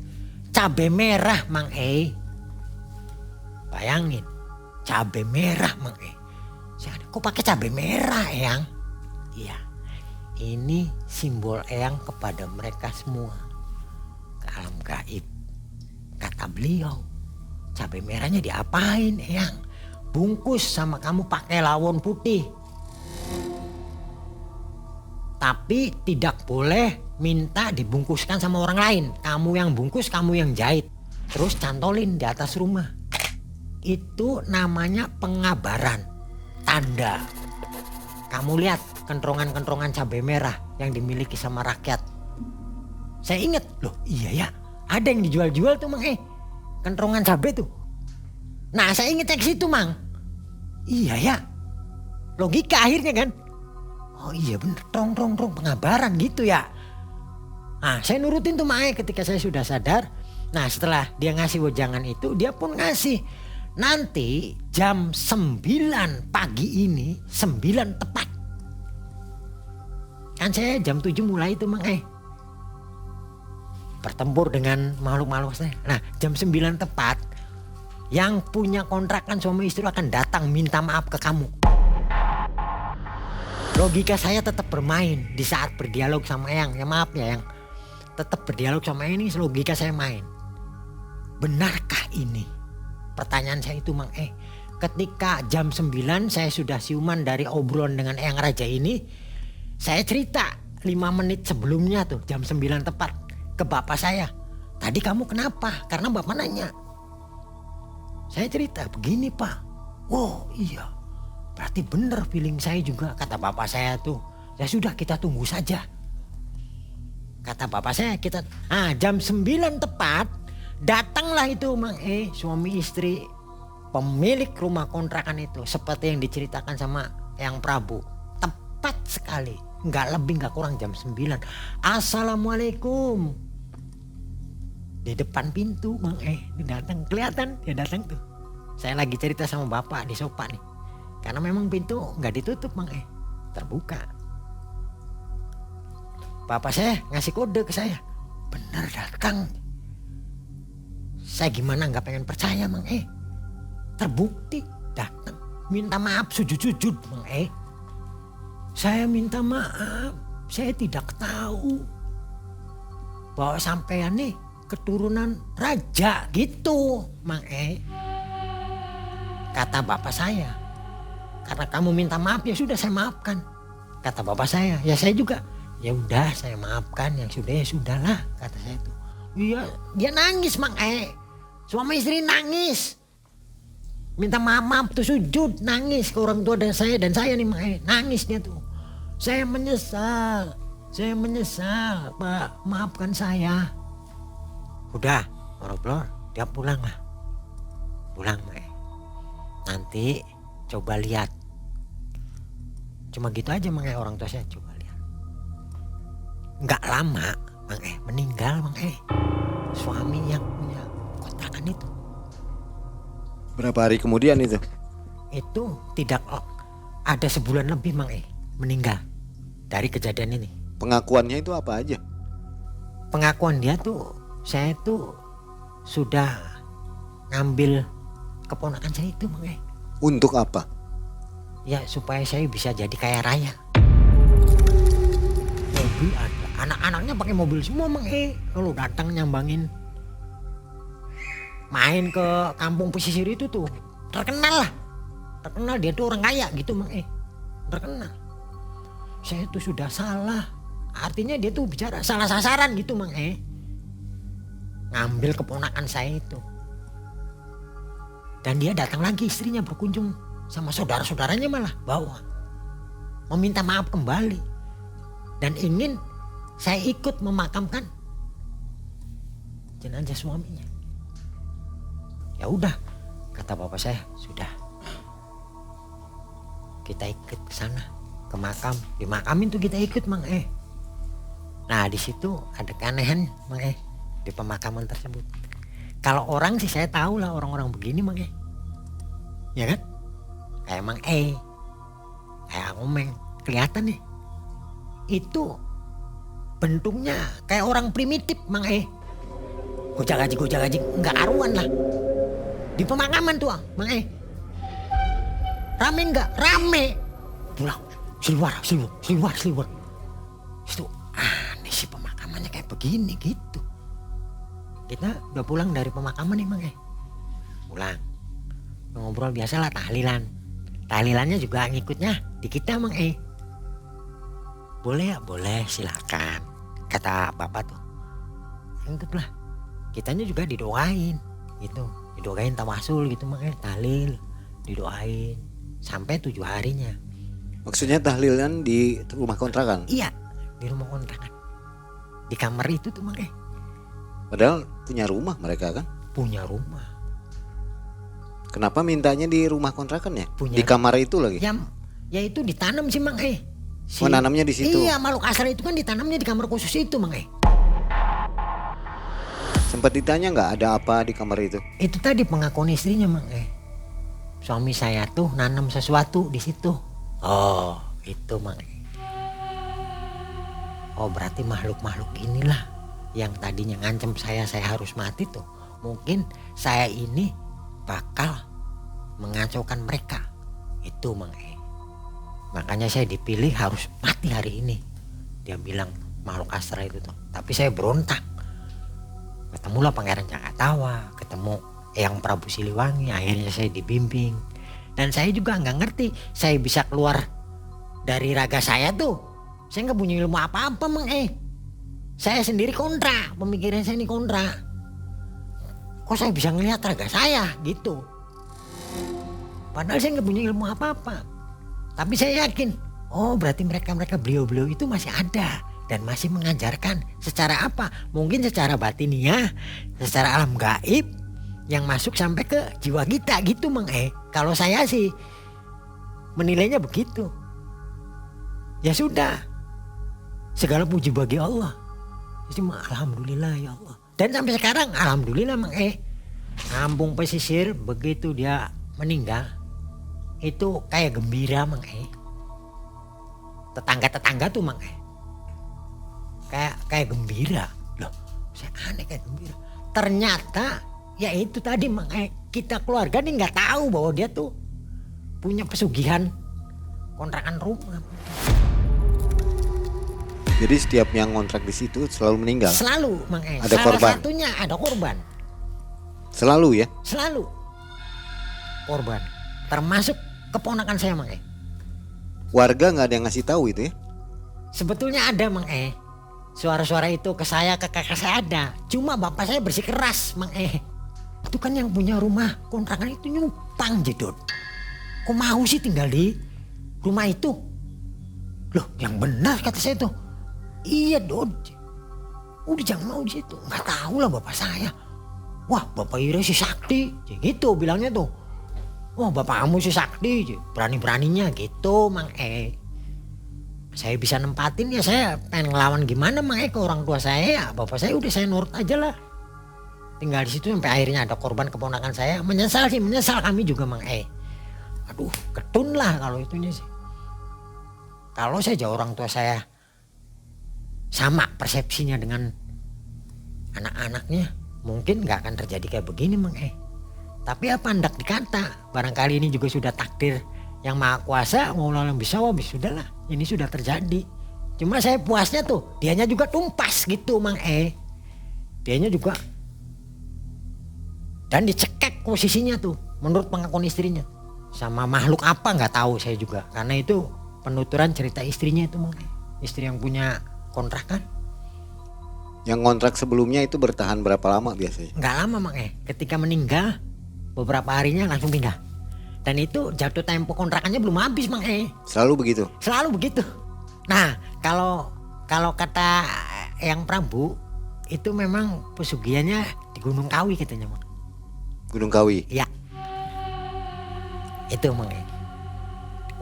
Cabe merah Mang Bayangin, cabe merah Mang Saya, kok pakai cabe merah Eyang? Iya. Ini simbol Eyang kepada mereka semua. Ke alam gaib. Kata beliau, cabai merahnya diapain Eyang? Bungkus sama kamu pakai lawon putih. Tapi tidak boleh minta dibungkuskan sama orang lain. Kamu yang bungkus, kamu yang jahit. Terus cantolin di atas rumah. Itu namanya pengabaran. Tanda. Kamu lihat kentrongan-kentrongan cabai merah yang dimiliki sama rakyat. Saya ingat, loh iya ya. Ada yang dijual-jual tuh Mang Kentrongan cabai tuh. Nah saya inget ke situ Mang. Iya ya. Logika akhirnya kan. Oh iya bener. Trong pengabaran gitu ya. Nah saya nurutin tuh Mang ketika saya sudah sadar. Nah setelah dia ngasih wejangan itu, dia pun ngasih. Nanti jam 9 pagi ini, 9 tepat. Kan saya jam 7 mulai itu Mang bertempur dengan makhluk-makhluk saya. Nah jam 9 tepat, yang punya kontrakan suami istri akan datang minta maaf ke kamu. Logika saya tetap bermain di saat berdialog sama Eyang. Ya maaf ya Eyang, tetap berdialog sama Eyang ini logika saya main. Benarkah ini? Pertanyaan saya itu Mang ketika jam 9 saya sudah siuman dari obrolan dengan Eyang Raja ini. Saya cerita 5 menit sebelumnya tuh jam 9 tepat ke bapak saya. Tadi kamu kenapa? Karena bapak nanya. Saya cerita begini Pak. Oh iya, berarti bener feeling saya juga. Kata bapak saya tuh, ya sudah kita tunggu saja. Kata bapak saya jam 9 tepat datanglah itu Mang suami istri pemilik rumah kontrakan itu. Seperti yang diceritakan sama Eyang Prabu. Tepat sekali, nggak lebih nggak kurang jam 9. Assalamualaikum. Di depan pintu Mang dia datang, kelihatan dia datang tuh. Saya lagi cerita sama bapak di sofa nih. Karena memang pintu nggak ditutup Mang terbuka. Bapak saya ngasih kode ke saya. Benar datang. Saya gimana nggak pengen percaya Mang terbukti datang. Minta maaf sujud-sujud Mang Saya minta maaf. Saya tidak tahu bahwa sampean nih keturunan raja gitu Mang Kata bapak saya. Karena kamu minta maaf ya sudah saya maafkan. Kata bapak saya. Ya saya juga. Ya udah saya maafkan, yang sudah ya sudahlah kata saya itu. Iya, dia nangis Mang Suami istri nangis. Minta maaf tuh sujud, nangis ke orang tua dan saya nih Mang nangis dia tuh. Saya menyesal Pak, maafkan saya. Udah, ngobrol, dia pulang lah. Pulang Mang Nanti coba lihat. Cuma gitu aja Mang orang tua saya coba lihat. Nggak lama Mang meninggal Mang suami yang punya kontrakan itu. Berapa hari kemudian itu? Itu tidak ada sebulan lebih Mang meninggal dari kejadian ini. Pengakuannya itu apa aja? Pengakuan dia tuh, saya tuh sudah ngambil keponakan saya itu Mang Untuk apa? Ya supaya saya bisa jadi kaya raya. Mobil ada, anak-anaknya pakai mobil semua Mang kalau datang nyambangin. Main ke kampung pesisir itu tuh terkenal lah. Terkenal dia tuh orang kaya gitu Mang terkenal. Saya tuh sudah salah. Artinya dia tuh bicara salah sasaran gitu Mang ngambil keponakan saya itu. Dan dia datang lagi istrinya berkunjung sama saudara-saudaranya malah bawa. Meminta maaf kembali. Dan ingin saya ikut memakamkan jenazah suaminya. Ya udah, kata bapak saya, sudah. Kita ikut ke sana, ke makam. Dimakamin tuh kita ikut Mang Nah di situ ada keanehan Mang di pemakaman tersebut. Kalau orang sih saya tahu lah orang-orang begini Mang ya kan? Kayak Mang kayak Ngomeng, kelihatan nih. Itu bentuknya kayak orang primitif Mang Gojak-gajik nggak karuan lah. Di pemakaman tuh Mang Rame nggak? Rame. Pulang seliwar. Itu aneh sih pemakamannya kayak begini gitu. Kita udah pulang dari pemakaman nih Mang pulang. Ngobrol biasalah tahlilan. Tahlilannya juga ngikutnya di kita Mang Boleh ya? Boleh, silakan. Kata bapak tuh. Ikutlah. Kitanya juga didoain gitu. Didoain tawasul gitu Mang tahlil, didoain sampai 7 harinya. Maksudnya tahlilan di rumah kontrakan? Iya, di rumah kontrakan. Di kamar itu tuh Mang Padahal punya rumah mereka kan? Punya rumah. Kenapa mintanya di rumah kontrakan ya? Punya. Di kamar itu lagi? Ya itu ditanam sih Mang Menanamnya di situ? Iya, makhluk asal itu kan ditanamnya di kamar khusus itu Mang Sempat ditanya nggak ada apa di kamar itu? Itu tadi pengakuan istrinya Mang Suami saya tuh nanam sesuatu di situ. Oh, itu Mang Oh, berarti makhluk-makhluk inilah yang tadinya ngancem saya harus mati tuh. Mungkin saya ini bakal mengacaukan mereka. Itu Mang Makanya saya dipilih harus mati hari ini. Dia bilang makhluk astral itu tuh. Tapi saya berontak. Ketemulah Pangeran Jakatawa, ketemu Eyang Prabu Siliwangi. Akhirnya saya dibimbing. Dan saya juga nggak ngerti saya bisa keluar dari raga saya tuh. Saya nggak punya ilmu apa-apa Mang Saya sendiri kontra, pemikiran saya ini kontra. Kok saya bisa ngelihat raga saya gitu. Padahal saya nggak punya ilmu apa-apa. Tapi saya yakin, oh berarti mereka beliau-beliau itu masih ada. Dan masih mengajarkan secara apa? Mungkin secara batiniah, secara alam gaib. Yang masuk sampai ke jiwa kita gitu Mang Kalau saya sih menilainya begitu. Ya sudah. Segala puji bagi Allah. Cuma alhamdulillah ya Allah. Dan sampai sekarang alhamdulillah Mang Kampung pesisir begitu dia meninggal itu kayak gembira Mang Tetangga-tetangga tuh Mang Kayak gembira. Loh, saya aneh kayak gembira. Ternyata ya itu tadi Mang kita keluarga nih nggak tahu bahwa dia tuh punya pesugihan kontrakan rumah. Jadi setiap yang ngontrak di situ selalu meninggal? Selalu Mang Ada Salah korban? satunya ada korban. Selalu ya? Selalu korban. Termasuk keponakan saya Mang Warga nggak ada yang ngasih tahu itu ya? Sebetulnya ada Mang Suara-suara itu ke saya, ke kakak saya ada. Cuma bapak saya bersikeras Mang Itu kan yang punya rumah kontrakan itu nyumpang jedot. Kok mau sih tinggal di rumah itu? Loh yang benar kata saya tuh. Iya Dod. Udah jangan mau di situ. Nggak tahu lah bapak saya. Wah bapak Ira si sakti. Gitu bilangnya tuh. Wah bapak kamu si sakti. Berani-beraninya gitu Mang Saya bisa nempatin ya saya pengen ngelawan gimana Mang ke orang tua saya ya. Bapak saya udah saya nurut aja lah. Tinggal di situ sampai akhirnya ada korban keponakan saya. Menyesal kami juga Mang Aduh ketun lah kalau itunya sih. Kalau saja orang tua saya sama persepsinya dengan anak-anaknya, mungkin nggak akan terjadi kayak begini Mang Tapi apa hendak dikata, barangkali ini juga sudah takdir yang maha kuasa, mau lalang bisa sudahlah, ini sudah terjadi. Cuma saya puasnya tuh, dianya juga tumpas gitu Mang Dianya juga dan dicekek posisinya tuh, menurut pengakuan istrinya. Sama makhluk apa nggak tahu saya juga, karena itu penuturan cerita istrinya itu Mang Istri yang punya kontrakan. Yang kontrak sebelumnya itu bertahan berapa lama biasanya? Nggak lama Mang ketika meninggal beberapa harinya langsung pindah. Dan itu jatuh tempo kontrakannya belum habis Mang Selalu begitu? Selalu begitu. Nah kalau kata Eyang Prabu itu memang pesugihannya di Gunung Kawi katanya Mang. Gunung Kawi? Iya. Itu Mang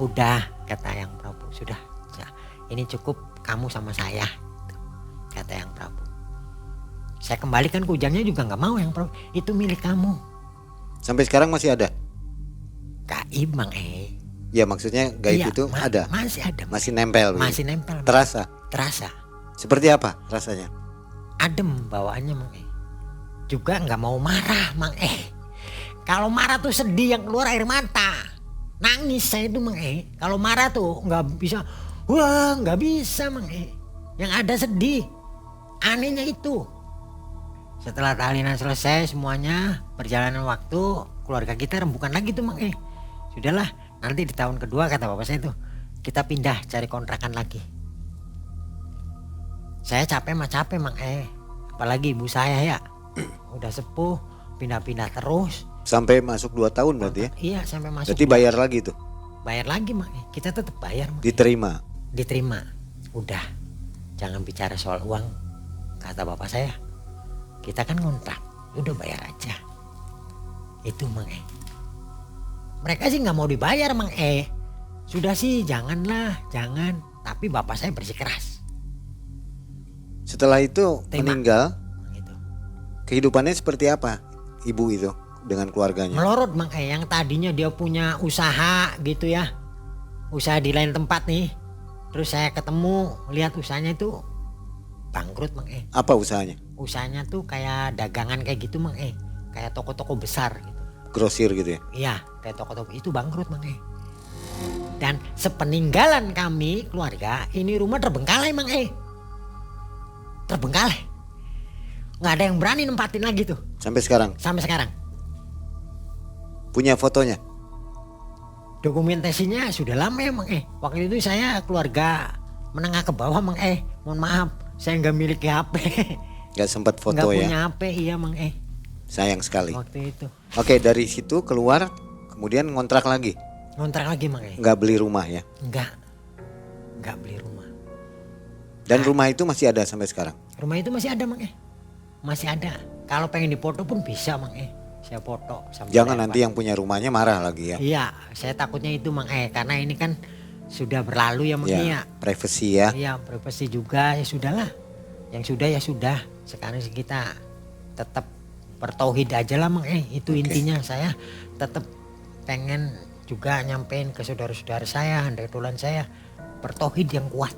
Udah kata Eyang Prabu, sudah ya, ini cukup kamu sama saya, kata Eyang Prabu. Saya kembalikan kujangnya juga nggak mau Eyang Prabu, itu milik kamu. Sampai sekarang masih ada? Gaib Mang Ya maksudnya gaib iya, itu ada? Masih ada. Masih nempel? Masih nempel. Terasa? Terasa. Seperti apa rasanya? Adem bawaannya Mang Juga nggak mau marah Mang Kalau marah tuh sedih yang keluar air mata. Nangis saya itu Mang Kalau marah tuh nggak bisa. Wah nggak bisa Mang Yang ada sedih. Anehnya itu. Setelah tahlilan selesai semuanya, perjalanan waktu, keluarga kita rembukan lagi tuh Mang Sudahlah, nanti di tahun kedua kata bapak saya tuh, kita pindah cari kontrakan lagi. Saya capek Mang apalagi ibu saya ya. Udah sepuh, pindah-pindah terus. Sampai masuk 2 tahun berarti ya? Iya sampai masuk. Berarti bayar lagi tuh? Bayar lagi Mang kita tetap bayar Mang Diterima? Diterima. Udah, jangan bicara soal uang, kata bapak saya. Kita kan ngontrak, udah bayar aja. Itu Mang Mereka sih nggak mau dibayar Mang Sudah sih janganlah, jangan. Tapi bapak saya bersikeras. Setelah itu Terima. meninggal, Gitu. Kehidupannya seperti apa ibu itu dengan keluarganya? Melorot Mang yang tadinya dia punya usaha gitu ya, usaha di lain tempat nih, terus saya ketemu lihat usahanya itu bangkrut Mang Apa usahanya? Usahanya tuh kayak dagangan kayak gitu Mang kayak toko-toko besar gitu. Grosir gitu ya? Iya kayak toko-toko itu bangkrut Mang Dan sepeninggalan kami keluarga ini rumah terbengkalai Mang terbengkalai, nggak ada yang berani nempatin lagi tuh Sampai sekarang? sampai sekarang. Punya fotonya? Dokumentasinya sudah lama ya Mang Waktu itu saya keluarga menengah ke bawah Mang mohon maaf saya nggak miliki HP. Gak sempat Nggak foto ya? punya HP iya Mang Sayang sekali. waktu itu. Oke, dari situ keluar kemudian ngontrak lagi? Ngontrak lagi Mang Nggak beli rumah ya? Nggak beli rumah. Dan rumah itu masih ada sampai sekarang? Rumah itu masih ada Mang masih ada. Kalau pengen dipoto pun bisa Mang saya foto sampai Jangan lewat. nanti yang punya rumahnya marah lagi ya? Iya saya takutnya itu Mang karena ini kan sudah berlalu ya Mang Ya, privacy ya. Iya privasi juga ya sudahlah. Yang sudah ya sudah. Sekarang sih kita tetap bertauhid aja lah Mang itu Oke. intinya. Saya tetap pengen juga nyampein ke saudara-saudara saya, handai-tulan saya bertauhid yang kuat.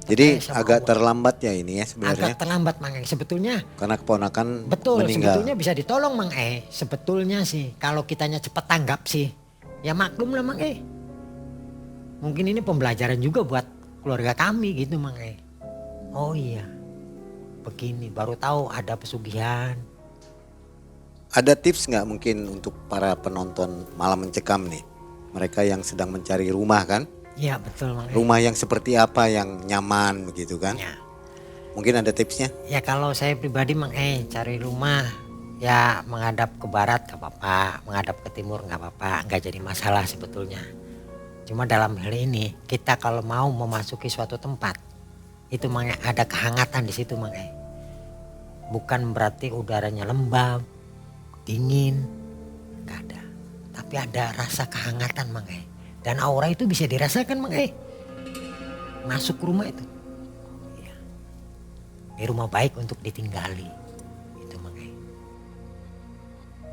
Jadi Sama agak Allah. terlambat ya ini ya sebenarnya? Agak terlambat Mang sebetulnya. Karena keponakan Betul meninggal. sebetulnya bisa ditolong Mang sebetulnya sih kalau kitanya cepat tanggap sih ya maklum lah Mang Mungkin ini pembelajaran juga buat keluarga kami gitu Mang Oh iya begini baru tahu ada pesugihan. Ada tips nggak mungkin untuk para penonton Malam Mencekam nih? Mereka yang sedang mencari rumah kan? Iya betul Mang Rumah yang seperti apa yang nyaman begitu kan? Ya. Mungkin ada tipsnya? Ya kalau saya pribadi Mang cari rumah ya menghadap ke barat gak apa-apa, menghadap ke timur gak apa-apa, gak jadi masalah sebetulnya. Cuma dalam hal ini kita kalau mau memasuki suatu tempat itu Mang ada kehangatan di situ Mang Bukan berarti udaranya lembab, dingin, gak ada. Tapi ada rasa kehangatan Mang Dan aura itu bisa dirasakan Mang Masuk rumah itu. Ini rumah baik untuk ditinggali. Itu Mang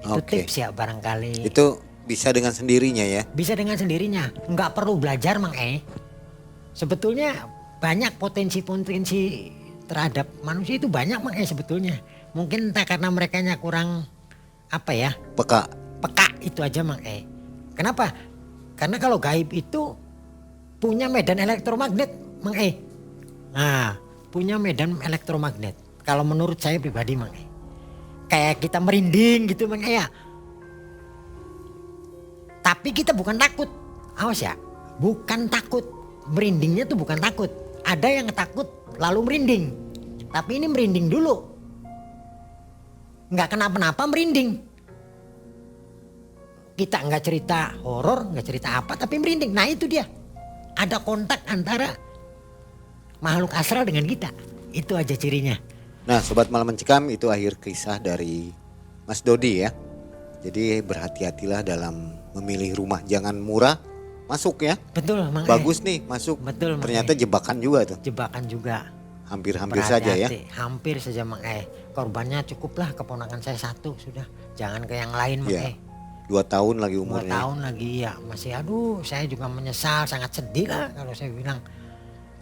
Itu Oke. tips ya barangkali. Itu bisa dengan sendirinya ya? Bisa dengan sendirinya. Nggak perlu belajar Mang Sebetulnya banyak potensi-potensi terhadap manusia itu banyak Mang sebetulnya. Mungkin entah karena merekanya kurang apa ya. Peka. Peka itu aja Mang Kenapa? Karena kalau gaib itu punya medan elektromagnet Mang Nah punya medan elektromagnet. Kalau menurut saya pribadi Mang kayak kita merinding gitu Mang ya. Tapi kita bukan takut. Awas ya. Bukan takut. Merindingnya tuh bukan takut. Ada yang takut lalu merinding. Tapi ini merinding dulu. Nggak kenapa-napa merinding. Kita nggak cerita horor, nggak cerita apa, tapi merinding. Nah itu dia. Ada kontak antara makhluk astral dengan kita. Itu aja cirinya. Nah Sobat Malam Mencekam, itu akhir kisah dari Mas Dodi ya. Jadi berhati-hatilah dalam memilih rumah. Jangan murah masuk ya. Betul Mang Bagus nih masuk. Betul, Mang Ternyata jebakan juga tuh. Jebakan juga. Hampir-hampir saja ya. Berhati-hati. Hampir saja Mang Korbannya cukuplah keponakan saya satu sudah. Jangan ke yang lain Mang Iya. 2 tahun lagi 2 umurnya. tahun lagi ya. Masih aduh saya juga menyesal. Sangat sedih lah kalau saya bilang.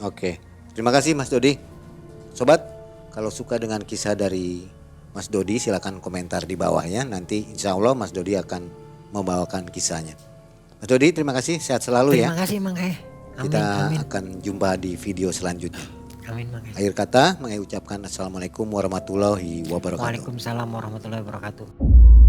Oke. Terima kasih Mas Dodi. Sobat, kalau suka dengan kisah dari Mas Dodi silakan komentar di bawahnya. Nanti insya Allah Mas Dodi akan membawakan kisahnya. Mas Dodi terima kasih, sehat selalu Terima ya. kasih Mang Amin, Kita amin. akan jumpa di video selanjutnya. Amin Mang Akhir kata, mengucapkan Assalamualaikum warahmatullahi wabarakatuh. Waalaikumsalam warahmatullahi wabarakatuh.